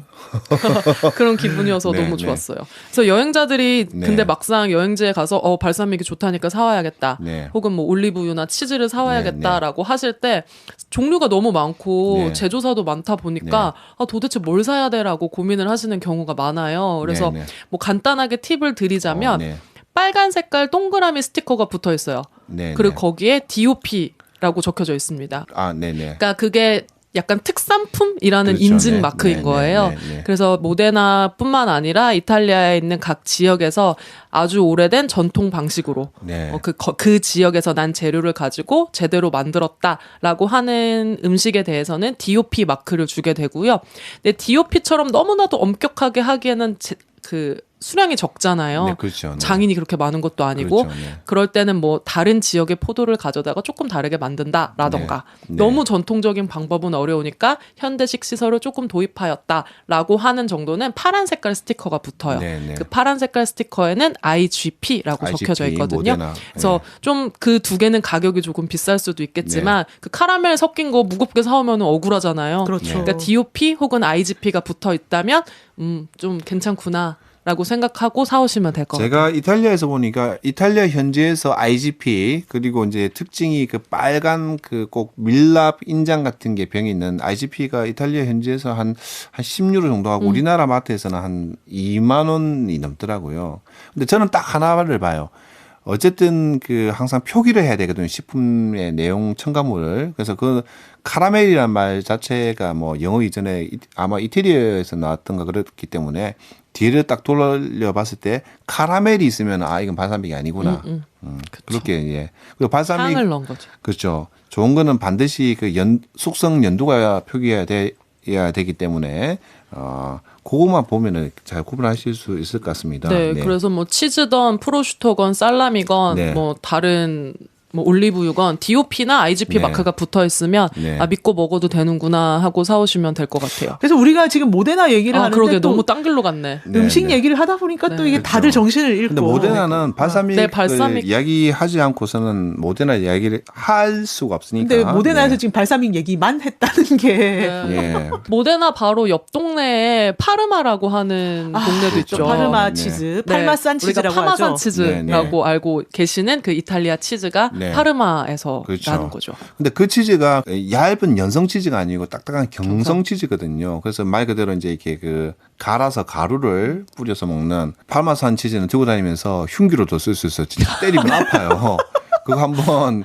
그런 기분이어서 네, 너무 네. 좋았어요. 그래서 여행자들이 네. 근데 막상 여행지에 가서 발사믹이 좋다니까 사와야겠다. 네. 혹은 뭐 올리브유나 치즈를 사와야겠다라고 하실 때 종류가 너무 많고 네. 제조사도 많다 보니까 도대체 뭘 사야 돼라고 고민을 하시는 경우가 많아요. 그래서 네, 네. 뭐 간단하게 팁을 드리자면 네. 빨간 색깔 동그라미 스티커가 붙어 있어요. 네, 그리고 네. 거기에 DOP라고 적혀져 있습니다. 네네. 그러니까 그게 약간 특산품이라는 그렇죠. 인증 네, 마크인 네, 거예요. 네, 네, 네. 그래서 모데나뿐만 아니라 이탈리아에 있는 각 지역에서 아주 오래된 전통 방식으로 네. 그 지역에서 난 재료를 가지고 제대로 만들었다라고 하는 음식에 대해서는 DOP 마크를 주게 되고요. 근데 DOP처럼 너무나도 엄격하게 하기에는 그 수량이 적잖아요. 네, 그렇죠. 네. 장인이 그렇게 많은 것도 아니고 그렇죠. 네. 그럴 때는 뭐 다른 지역의 포도를 가져다가 조금 다르게 만든다라던가 네. 너무 전통적인 방법은 어려우니까 현대식 시설을 조금 도입하였다라고 하는 정도는 파란 색깔 스티커가 붙어요. 네, 네. 그 파란 색깔 스티커에는 IGP라고 적혀져 있거든요. 모데나. 그래서 좀 그 두 개는 가격이 조금 비쌀 수도 있겠지만 그 카라멜 섞인 거 무겁게 사오면 억울하잖아요. 그렇죠. 그러니까 DOP 혹은 IGP가 붙어 있다면 좀 괜찮구나. 라고 생각하고 사오시면 될 것 같아요. 제가 이탈리아에서 보니까 이탈리아 현지에서 IGP 그리고 이제 특징이 그 빨간 그 꼭 밀랍 인장 같은 게 병이 있는 IGP가 이탈리아 현지에서 한 10유로 정도 하고 우리나라 마트에서는 한 2만 원이 넘더라고요. 근데 저는 딱 하나를 봐요. 어쨌든 그 항상 표기를 해야 되거든요. 식품의 내용 첨가물을. 그래서 그 카라멜이란 말 자체가 뭐 영어 이전에 아마 이태리에서 나왔던가 그랬기 때문에 뒤를 딱 돌려봤을 때 카라멜이 있으면 아 이건 발사믹이 아니구나. 그렇게 예. 그리고 발사믹 향을 넣은 거죠. 그렇죠. 좋은 거는 반드시 그 숙성 연도가 표기해야 되기 때문에 그것만 보면은 잘 구분하실 수 있을 것 같습니다. 네, 그래서 뭐 치즈건 프로슈터건 살라미건 네. 뭐 다른 뭐 올리브유건 DOP나 IGP 네. 마크가 붙어 있으면 네. 아 믿고 먹어도 되는구나 하고 사오시면 될 것 같아요. 그래서 우리가 지금 모데나 얘기를 아 하는데 그러게 또 너무 딴 길로 갔네. 네, 음식 네. 얘기를 하다 보니까 또 네. 이게 다들 정신을 잃고. 근데 모데나는 발사믹 네, 발사믹. 이야기하지 않고서는 모데나 이야기를 할 수가 없으니까. 근데 모데나에서 네. 지금 발사믹 얘기만 했다는 게 네. 예. 모데나 바로 옆 동네에 파르마라고 하는 동네도 그렇죠. 있죠. 파르마 네. 치즈, 네, 팔마산 우리가 치즈라고 파마산 하죠. 치즈라고 네, 네. 알고 계시는 그 이탈리아 치즈가 네. 파르마에서 그렇죠. 나는 거죠. 근데 그 치즈가 얇은 연성 치즈가 아니고 딱딱한 경성 치즈거든요. 그래서 말 그대로 이제 이렇게 그 갈아서 가루를 뿌려서 먹는 파마산 치즈는 들고 다니면서 흉기로도 쓸 수 있어요. 진짜 때리면 아파요. 그거 한번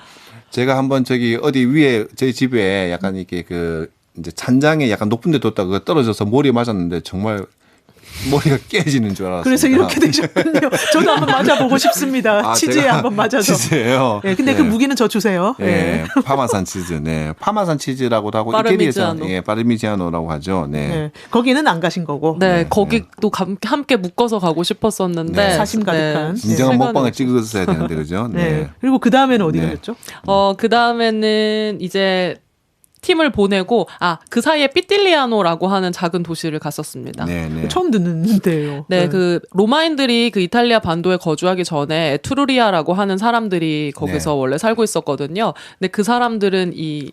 제가 한번 저기 어디 위에 저희 집에 약간 이렇게 그 이제 찬장에 약간 높은 데 뒀다가 그거 떨어져서 머리에 맞았는데 정말 머리가 깨지는 줄 알았어요. 그래서 이렇게 되셨군요. 저도 한번 맞아보고 싶습니다. 치즈에 제가 한번 맞아서. 치즈예요. 예, 근데 그 무기는 저 주세요. 예, 예. 파마산 치즈. 네. 파마산 치즈라고도 하고 파르미지아노. 이태리에서 예, 파르미지아노라고 하죠. 네. 예. 거기는 안 가신 거고. 네, 거기도 함께 묶어서 가고 싶었었는데 네. 사심 가득한. 진정한 시간이 먹방을 없- 찍었어야 되는데 그죠? 네. 네. 그리고 그 다음에는 어디 네. 가셨죠? 그 다음에는 이제 팀을 보내고 그 사이에 삐틸리아노라고 하는 작은 도시를 갔었습니다. 네, 네. 처음 듣는데요. 네, 그 로마인들이 그 이탈리아 반도에 거주하기 전에 에투루리아라고 하는 사람들이 거기서 네. 원래 살고 있었거든요. 근데 그 사람들은 이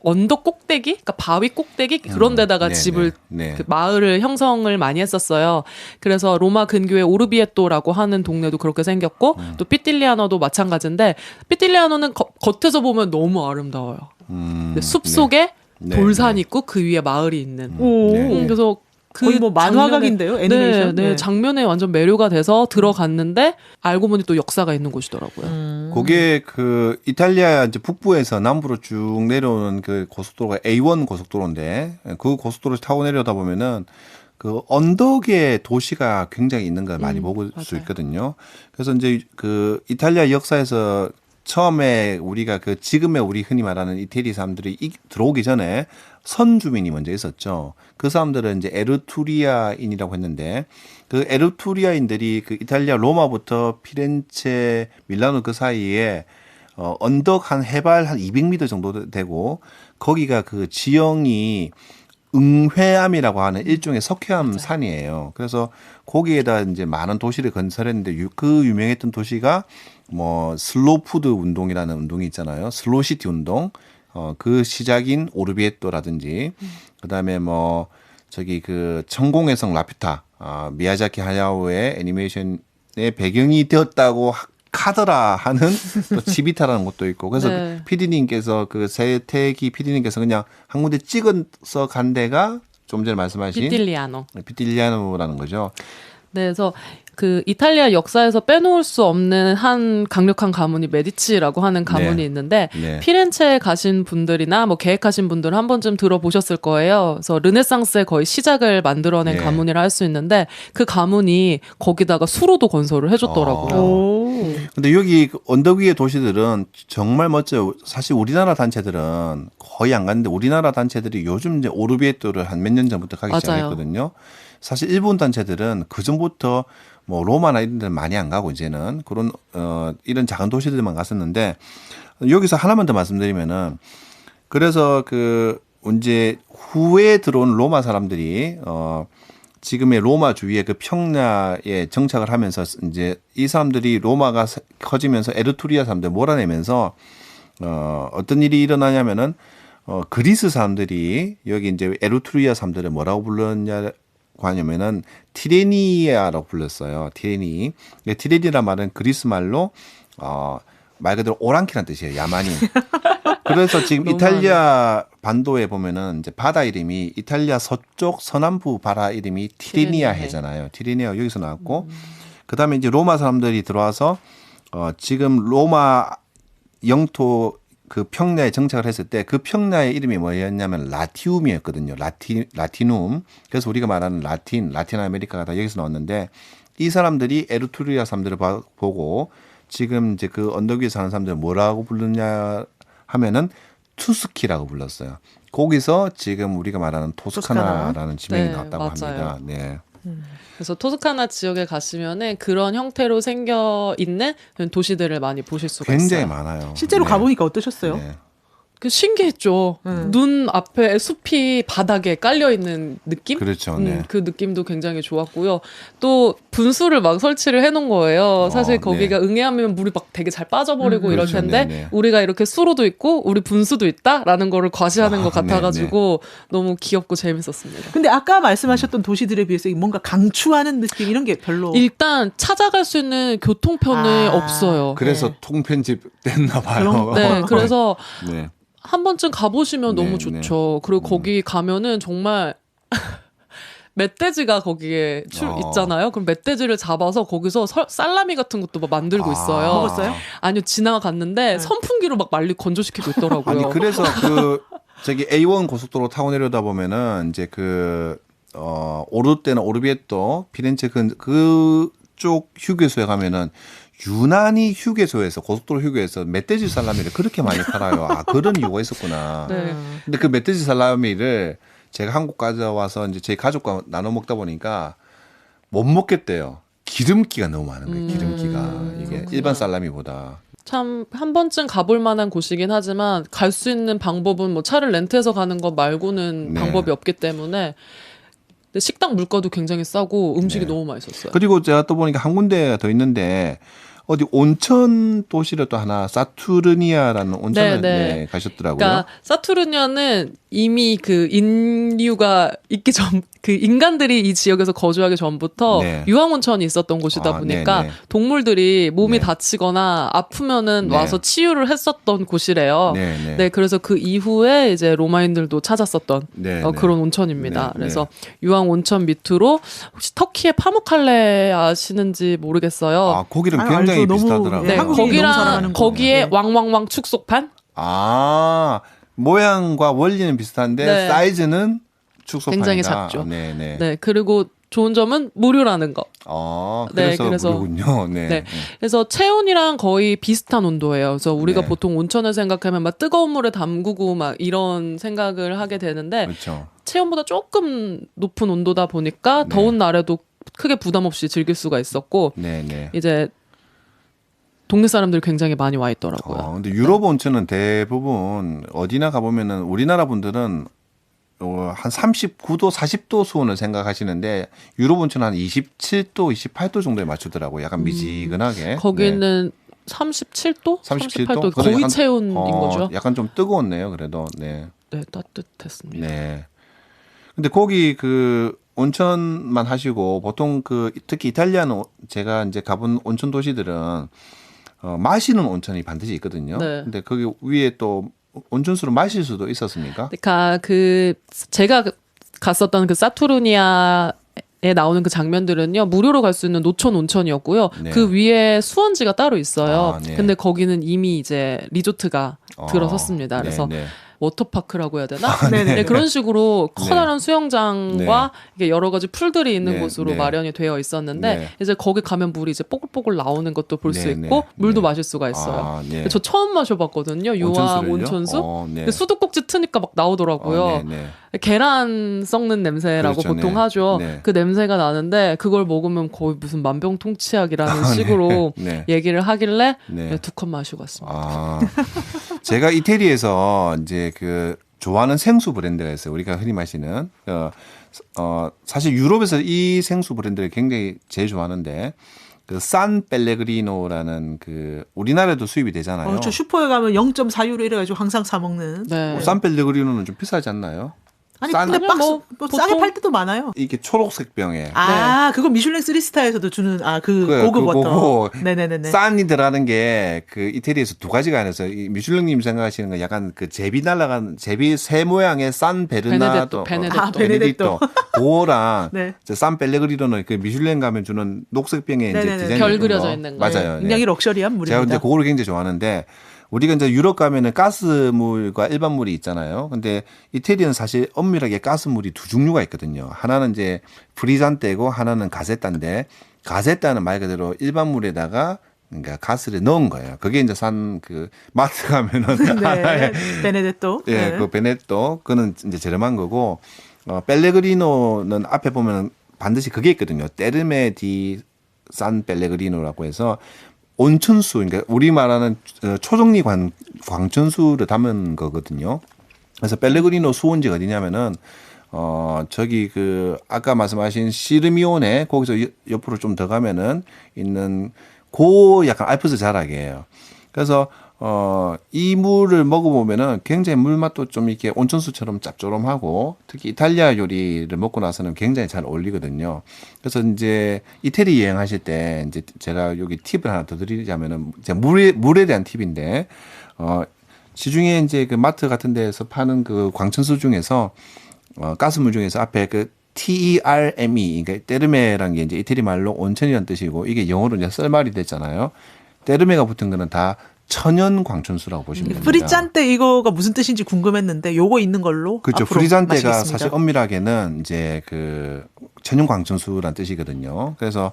언덕 꼭대기, 그러니까 바위 꼭대기 그런 데다가 네, 집을 네, 네. 그 마을을 형성을 많이 했었어요. 그래서 로마 근교의 오르비에토라고 하는 동네도 그렇게 생겼고 또 삐틸리아노도 마찬가지인데 삐틸리아노는 겉에서 보면 너무 아름다워요. 근데 숲 속에 네. 돌산 있고 그 위에 마을이 있는. 오. 네. 그래서 그 거의 뭐 만화각인데요, 애니메이션? 네, 네. 장면에 완전 매료가 돼서 들어갔는데 알고 보니 또 역사가 있는 곳이더라고요. 그게 그 이탈리아 이제 북부에서 남부로 쭉 내려오는 그 고속도로가 A1 고속도로인데 그 고속도로를 타고 내려다 보면은 그 언덕에 도시가 굉장히 있는 걸 많이 볼 수 맞아요. 있거든요. 그래서 이제 그 이탈리아 역사에서 처음에 우리가 그 지금의 우리 흔히 말하는 이태리 사람들이 들어오기 전에 선주민이 먼저 있었죠. 그 사람들은 이제 에르투리아인이라고 했는데 그 에르투리아인들이 그 이탈리아 로마부터 피렌체, 밀라노 그 사이에 언덕 한 해발 한 200m 정도 되고 거기가 그 지형이 응회암이라고 하는 일종의 석회암 산이에요. 그래서 거기에다 이제 많은 도시를 건설했는데 그 유명했던 도시가 뭐 슬로푸드 운동이라는 운동이 있잖아요. 슬로시티 운동. 그 시작인 오르비에토라든지 그다음에 뭐 저기 그 천공의 성 라퓨타 미야자키 하야오의 애니메이션의 배경이 되었다고 카더라 하는 또 치비타라는 것도 있고 그래서 네. PD님께서 그 세태기 PD님께서 그냥 한 군데 찍어서 간 데가 좀 전에 말씀하신 삐틸리아노. 피틸리아노라는 거죠. 네, 그래서 그 이탈리아 역사에서 빼놓을 수 없는 한 강력한 가문이 메디치라고 하는 가문이 네. 있는데 네. 피렌체에 가신 분들이나 뭐 계획하신 분들은 한 번쯤 들어보셨을 거예요. 그래서 르네상스의 거의 시작을 만들어낸 네. 가문이라 할 수 있는데 그 가문이 거기다가 수로도 건설을 해줬더라고요. 오. 근데 여기 그 언덕 위의 도시들은 정말 멋져요. 사실 우리나라 단체들은 거의 안 갔는데 우리나라 단체들이 요즘 이제 오르비에토를 한 몇 년 전부터 가기 맞아요. 시작했거든요. 사실 일본 단체들은 그 전부터 뭐 로마나 이런 데는 많이 안 가고 이제는 그런 이런 작은 도시들만 갔었는데 여기서 하나만 더 말씀드리면은 그래서 그 이제 후에 들어온 로마 사람들이 지금의 로마 주위의 그 평야에 정착을 하면서 이제 이 사람들이 로마가 커지면서 에르투리아 사람들 몰아내면서 어떤 일이 일어나냐면은 그리스 사람들이 여기 이제 에르투리아 사람들을 뭐라고 불렀냐고 하냐면은 티레니아라고 불렀어요. 티레니. 티레니란 말은 그리스 말로 말 그대로 오랑캐란 뜻이에요. 야만인. 그래서 지금 이탈리아 반도에 보면은 이제 바다 이름이 이탈리아 서쪽 서남부 바다 이름이 티레니아 해잖아요. 티레니아 여기서 나왔고 그다음에 이제 로마 사람들이 들어와서 지금 로마 영토 그 평야에 정착을 했을 때 그 평야의 이름이 뭐였냐면 라티움이었거든요. 라티눔. 그래서 우리가 말하는 라틴 아메리카가 다 여기서 나왔는데 이 사람들이 에르투리아 사람들을 보고 지금 이제 그 언덕 위에 사는 사람들 뭐라고 부르냐 하면은 투스키라고 불렀어요. 거기서 지금 우리가 말하는 토스카나라는 지명이 네, 나왔다고 맞아요. 합니다. 네. 그래서 토스카나 지역에 가시면은 그런 형태로 생겨 있는 도시들을 많이 보실 수가 굉장히 있어요. 많아요. 실제로 네. 가보니까 어떠셨어요? 네. 그 신기했죠. 눈 앞에 숲이 바닥에 깔려 있는 느낌? 그렇죠. 네. 그 느낌도 굉장히 좋았고요. 또 분수를 막 설치를 해놓은 거예요. 사실 거기가 네. 응애하면 물이 막 되게 잘 빠져버리고 이럴 그렇죠. 텐데 네, 네. 우리가 이렇게 수로도 있고 우리 분수도 있다라는 거를 과시하는 것 네, 같아가지고 너무 귀엽고 재밌었습니다. 근데 아까 말씀하셨던 도시들에 비해서 뭔가 강추하는 느낌 이런 게 별로 일단 찾아갈 수 있는 교통편이 없어요. 그래서 네. 통편집 됐나 봐요. 네, 그래서 네. 한 번쯤 가보시면 네, 너무 좋죠. 그리고 거기 가면은 정말 멧돼지가 거기에 있잖아요. 그럼 멧돼지를 잡아서 거기서 살라미 같은 것도 막 만들고 있어요. 먹었어요? 아니요, 지나갔는데 선풍기로 막 말리 건조시키고 있더라고요. 아니 그래서 그 저기 A1 고속도로 타고 내려다 보면은 이제 그 오르테나 오르비에토 피렌체 그쪽 휴게소에 가면은 유난히 휴게소에서 고속도로 휴게소에서 멧돼지 살라미를 그렇게 많이 팔아요. 아 그런 이유가 있었구나. 네. 근데 그 멧돼지 살라미를 제가 한국 가져와서 이제 제 가족과 나눠 먹다 보니까 못 먹겠대요. 기름기가 너무 많은 거예요. 기름기가 이게 일반 살라미보다. 참 한 번쯤 가볼 만한 곳이긴 하지만 갈 수 있는 방법은 뭐 차를 렌트해서 가는 것 말고는 네. 방법이 없기 때문에 근데 식당 물가도 굉장히 싸고 음식이 네. 너무 맛있었어요. 그리고 제가 또 보니까 한 군데가 더 있는데 어디 온천 도시를 또 하나 사투르니아라는 온천을 네. 가셨더라고요. 그러니까 사투르니아는 이미 그 인류가 있기 전, 그 인간들이 이 지역에서 거주하기 전부터 네. 유황온천이 있었던 곳이다 보니까 네네. 동물들이 몸이 네. 다치거나 아프면은 네. 와서 치유를 했었던 곳이래요. 네네. 네, 그래서 그 이후에 이제 로마인들도 찾았었던 네네. 그런 온천입니다. 네, 그래서 유황 온천 밑으로 혹시 터키의 파무칼레 아시는지 모르겠어요. 아, 거기는 아, 굉장히 알죠. 너무, 비슷하더라고요. 네, 한국인이 너무 거기랑 사랑하는 거기에 거. 왕왕왕 축소판? 아, 모양과 원리는 비슷한데 네. 사이즈는 축소판이다. 굉장히 작죠. 네네. 네, 그리고 좋은 점은 무료라는 거. 그래서, 네, 그래서 무료군요. 네. 네. 그래서 체온이랑 거의 비슷한 온도예요. 그래서 우리가 네. 보통 온천을 생각하면 막 뜨거운 물에 담그고 막 이런 생각을 하게 되는데 그렇죠. 체온보다 조금 높은 온도다 보니까 네. 더운 날에도 크게 부담 없이 즐길 수가 있었고 네네. 이제 동네 사람들이 굉장히 많이 와 있더라고요. 근데 유럽 온천은 대부분 어디나 가보면은 우리나라 분들은 한 39도, 40도 수온을 생각하시는데 유럽 온천은 한 27도, 28도 정도에 맞추더라고요. 약간 미지근하게. 네. 거기는 37도? 38도 거의 약간, 체온인 거죠. 약간 좀 뜨거웠네요. 그래도. 네. 네, 따뜻했습니다. 네. 근데 거기 그 온천만 하시고 보통 그 특히 이탈리아는 제가 이제 가본 온천 도시들은 마시는 온천이 반드시 있거든요. 네. 근데 거기 위에 또 온천수로 마실 수도 있었습니까? 제가 갔었던 그 사투르니아에 나오는 그 장면들은요 무료로 갈 수 있는 노천 온천이었고요. 네. 그 위에 수원지가 따로 있어요. 네. 근데 거기는 이미 이제 리조트가 들어섰습니다. 그래서 네. 워터파크라고 해야 되나? 네네. 네, 그런 식으로 커다란 수영장과 이게 여러 가지 풀들이 있는 네, 곳으로 네. 마련이 되어 있었는데 네. 이제 거기 가면 물이 이제 뽀글뽀글 나오는 것도 볼 수 네, 있고 네, 물도 네. 마실 수가 있어요. 아, 네. 저 처음 마셔봤거든요. 유황 온천수를요? 온천수. 네. 근데 수도꼭지 트니까 막 나오더라고요. 네, 네. 계란 썩는 냄새라고 그렇죠, 보통 네. 하죠. 네. 그 냄새가 나는데 그걸 먹으면 거의 무슨 만병통치약이라는 식으로 네. 얘기를 하길래 네. 두 컵 마시고 왔습니다. 아, 제가 이태리에서 이제 그 좋아하는 생수 브랜드가 있어요. 우리가 흔히 마시는 사실 유럽에서 이 생수 브랜드를 굉장히 제일 좋아하는데 그 산 펠레그리노라는 그 우리나라에도 수입이 되잖아요. 저 슈퍼에 가면 0.4유로 이래가지고 항상 사 먹는. 네. 산 펠레그리노는 좀 비싸지 않나요? 아니 싼- 근데 박스 뭐 뭐 싸게 보통- 팔 때도 많아요. 이게 초록색 병에 그거 미슐랭 3스타에서도 주는 그 그래요. 고급 그거고 워터. 네네네네. 싼이 들어가는 게 그 이태리에서 두 가지가 아니라서 이 미슐랭님 생각하시는 건 약간 그 제비 날아간 제비 새 모양의 산 베르나도 베네딕토. 베네딕토. 그거랑 네. 산 펠레그리노는 그 미슐랭 가면 주는 녹색 병에 이제 네네네. 디자인 별 그려져 있는 거. 맞아요. 굉장히 럭셔리한 물입니다. 제가 근데 그거를 굉장히 좋아하는데 우리가 이제 유럽 가면은 가스물과 일반 물이 있잖아요. 근데 이태리는 사실 엄밀하게 가스물이 두 종류가 있거든요. 하나는 이제 프리잔테고 하나는 가세타인데 가세타는 말 그대로 일반 물에다가 그러니까 가스를 넣은 거예요. 그게 이제 산 그 마트 가면은 네. 베네딕토. 예, 네. 그 베네토 그는 이제 저렴한 거고 펠레그리노는 앞에 보면 반드시 그게 있거든요. 테르메 디 산 펠레그리노라고 해서 온천수, 그러니까 우리 말하는 초정리 광천수를 담은 거거든요. 그래서 펠레그리노 수원지가 어디냐면은 저기 그 아까 말씀하신 시르미오네 거기서 옆으로 좀 더 가면은 있는 고 약간 알프스 자락이에요. 그래서 이 물을 먹어보면은 굉장히 물맛도 좀 이렇게 온천수처럼 짭조름하고 특히 이탈리아 요리를 먹고 나서는 굉장히 잘 어울리거든요. 그래서 이제 이태리 여행하실 때 이제 제가 여기 팁을 하나 더 드리자면은 이제 물에 대한 팁인데 시중에 이제 그 마트 같은 데에서 파는 그 광천수 중에서 가스물 중에서 앞에 그 TERME, 그러니까 테르메라는 게 이제 이태리 말로 온천이라는 뜻이고 이게 영어로 이제 썰말이 됐잖아요. 테르메가 붙은 거는 다 천연 광천수라고 보시면 됩니다. 프리짠테 이거가 무슨 뜻인지 궁금했는데 요거 있는 걸로 그렇죠. 앞으로 프리잔테가 마시겠습니다. 사실 엄밀하게는 이제 그 천연 광천수란 뜻이거든요. 그래서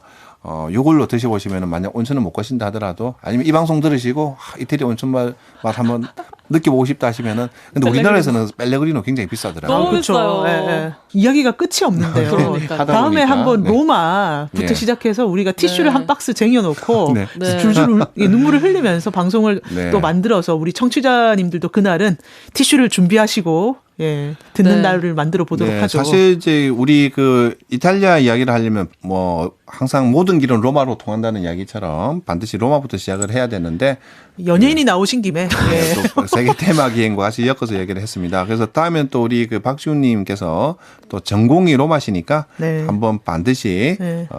요걸로 드셔보시면은 만약 온천을 못 가신다 하더라도 아니면 이 방송 들으시고 이태리 온천 맛 한번 느껴보고 싶다 하시면은 근데 우리나라에서는 펠레그리노 굉장히 비싸더라고요. 너무 그렇죠. 비싸요. 예, 예. 이야기가 끝이 없는데요. 그러니까요. 하다 다음에 보니까. 한번 네. 로마부터 네. 시작해서 우리가 티슈를 네. 한 박스 쟁여놓고 네. 네. 줄줄 눈물을 흘리면서 방송을 네. 또 만들어서 우리 청취자님들도 그날은 티슈를 준비하시고 듣는 네. 날을 만들어 보도록 네, 하죠. 사실 이제 우리 그 이탈리아 이야기를 하려면 뭐 항상 모든 길은 로마로 통한다는 이야기처럼 반드시 로마부터 시작을 해야 되는데 연예인이 나오신 김에 또 세계 테마 기행과 같이 엮어서 얘기를 했습니다. 그래서 다음엔 또 우리 그 박지훈님께서 또 전공이 로마시니까 네. 한번 반드시 네.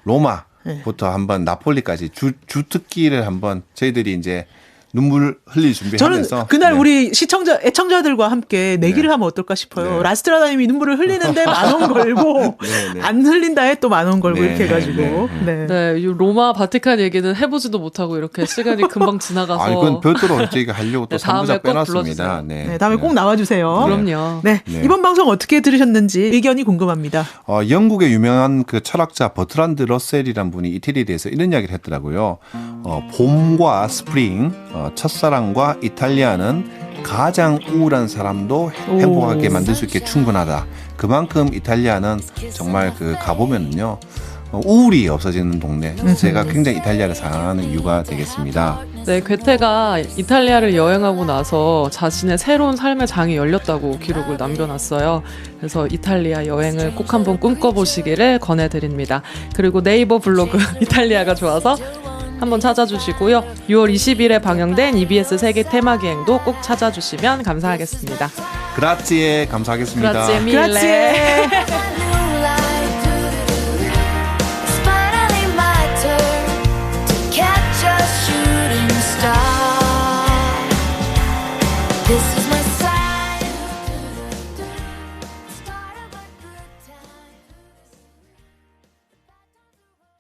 로마부터 한번 나폴리까지 주특기를 한번 저희들이 이제 눈물 흘릴 저는 준비하면서 그날 네. 우리 애청자들과 함께 내기를 하면 어떨까 싶어요. 네. 라스트라다님이 눈물을 흘리는데 10,000원 걸고 네, 네. 안 흘린다에 또 10,000원 걸고 네, 이렇게 네, 해가지고 네, 네, 이 로마 바티칸 얘기는 해보지도 못하고 이렇게 시간이 금방 지나가서. 아, 이건 별도로 저희가 하려고 또 네, 다음에 3부작 꼭 빼놨습니다. 불러주세요. 네, 다음에 꼭 나와주세요. 그럼요. 네, 네. 이번 방송 어떻게 들으셨는지 의견이 궁금합니다. 영국의 유명한 그 철학자 버트란드 러셀이란 분이 이태리에 대해서 이런 이야기를 했더라고요. 봄과 스프링, 첫사랑과 이탈리아는 가장 우울한 사람도 행복하게 만들 수 있게 충분하다. 그만큼 이탈리아는 정말 그 가보면은요. 우울이 없어지는 동네. 제가 굉장히 이탈리아를 사랑하는 이유가 되겠습니다. 네, 괴테가 이탈리아를 여행하고 나서 자신의 새로운 삶의 장이 열렸다고 기록을 남겨놨어요. 그래서 이탈리아 여행을 꼭 한번 꿈꿔보시기를 권해드립니다. 그리고 네이버 블로그 이탈리아가 좋아서 한번 찾아주시고요. 6월 20일에 방영된 EBS 세계 테마기행도 꼭 찾아주시면 감사하겠습니다. 그라치에 감사하겠습니다. 그라치에 밀레. 그라치에.